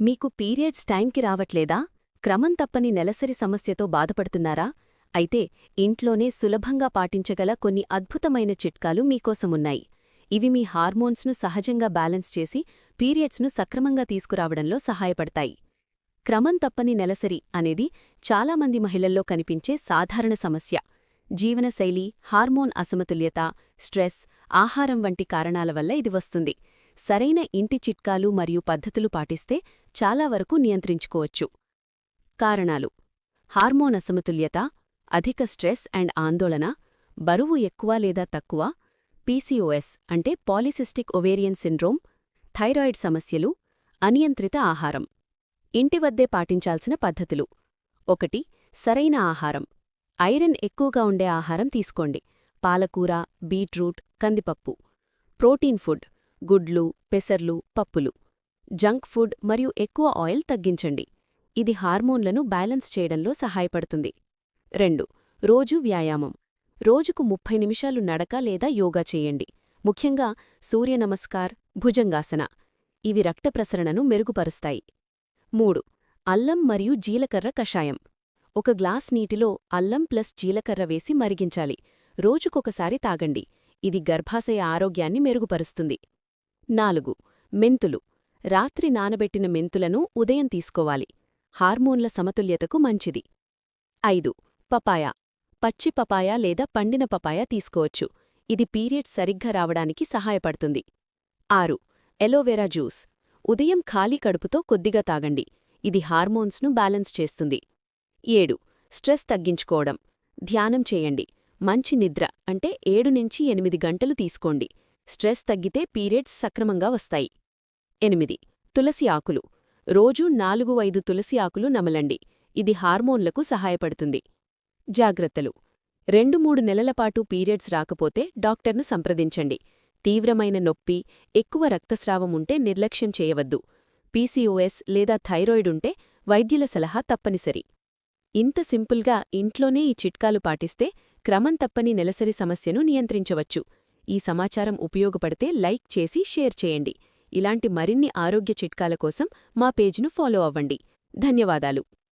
మీకు పీరియడ్స్ టైంకి రావట్లేదా? క్రమం తప్పని నెలసరి సమస్యతో బాధపడుతున్నారా? అయితే ఇంట్లోనే సులభంగా పాటించగల కొన్ని అద్భుతమైన చిట్కాలు మీకోసమున్నాయి. ఇవి మీ హార్మోన్స్ను సహజంగా బ్యాలెన్స్ చేసి పీరియడ్స్ను సక్రమంగా తీసుకురావడంలో సహాయపడతాయి. క్రమం తప్పని నెలసరి అనేది చాలామంది మహిళల్లో కనిపించే సాధారణ సమస్య. జీవనశైలి, హార్మోన్ అసమతుల్యత, స్ట్రెస్, ఆహారం వంటి కారణాల వల్ల ఇది వస్తుంది. సరైన ఇంటి చిట్కాలు మరియు పద్ధతులు పాటిస్తే చాలా వరకు నియంత్రించుకోవచ్చు. కారణాలు: హార్మోన్ అసమతుల్యత, అధిక స్ట్రెస్ అండ్ ఆందోళన, బరువు ఎక్కువ లేదా తక్కువ, పీసీఓఎస్ అంటే పాలిసిస్టిక్ ఒవేరియన్ సిండ్రోమ్, థైరాయిడ్ సమస్యలు, అనియంత్రిత ఆహారం. ఇంటి వద్దే పాటించాల్సిన పద్ధతులు: 1. సరైన ఆహారం. ఐరన్ ఎక్కువగా ఉండే ఆహారం తీసుకోండి. పాలకూర, బీట్రూట్, కందిపప్పు. ప్రోటీన్ ఫుడ్: గుడ్లు, పెసర్లు, పప్పులు. జంక్ ఫుడ్ మరియు ఎక్కువ ఆయిల్ తగ్గించండి. ఇది హార్మోన్లను బ్యాలెన్స్ చేయడంలో సహాయపడుతుంది. 2. రోజూ వ్యాయామం. రోజుకు 30 నిమిషాలు నడక లేదా యోగా చేయండి. ముఖ్యంగా సూర్యనమస్కార్, భుజంగాసన. ఇవి రక్త ప్రసరణను మెరుగుపరుస్తాయి. 3. అల్లం మరియు జీలకర్ర కషాయం. ఒక గ్లాస్ నీటిలో అల్లం ప్లస్ జీలకర్ర వేసి మరిగించాలి. రోజుకొకసారి తాగండి. ఇది గర్భాశయ ఆరోగ్యాన్ని మెరుగుపరుస్తుంది. 4. మెంతులు. రాత్రి నానబెట్టిన మెంతులను ఉదయం తీసుకోవాలి. హార్మోన్ల సమతుల్యతకు మంచిది. 5. పపాయ. పచ్చి పపాయ లేదా పండిన పపాయ తీసుకోవచ్చు. ఇది పీరియడ్స్ సరిగ్గా రావడానికి సహాయపడుతుంది. 6. Aloe vera juice. ఉదయం ఖాళీ కడుపుతో కొద్దిగా తాగండి. ఇది హార్మోన్స్ను బ్యాలెన్స్ చేస్తుంది. 7. స్ట్రెస్ తగ్గించుకోవడం. ధ్యానం చేయండి. మంచి నిద్ర అంటే 7-8 గంటలు తీసుకోండి. స్ట్రెస్ తగ్గితే పీరియడ్స్ సక్రమంగా వస్తాయి. 8. తులసి ఆకులు. రోజూ 4-5 తులసి ఆకులు నమలండి. ఇది హార్మోన్లకు సహాయపడుతుంది. జాగ్రత్తలు: 2-3 నెలలపాటు పీరియడ్స్ రాకపోతే డాక్టర్ను సంప్రదించండి. తీవ్రమైన నొప్పి, ఎక్కువ రక్తస్రావం ఉంటే నిర్లక్ష్యం చేయవద్దు. పీసీఓఎస్ లేదా థైరాయిడ్ ఉంటే వైద్యుల సలహా తప్పనిసరి. ఇంత సింపుల్గా ఇంట్లోనే ఈ చిట్కాలు పాటిస్తే క్రమం తప్పని నెలసరి సమస్యను నియంత్రించవచ్చు. ఈ సమాచారం ఉపయోగపడితే లైక్ చేసి షేర్ చేయండి. ఇలాంటి మరిన్ని ఆరోగ్య చిట్కాల కోసం మా పేజ్ను ఫాలో అవ్వండి. ధన్యవాదాలు.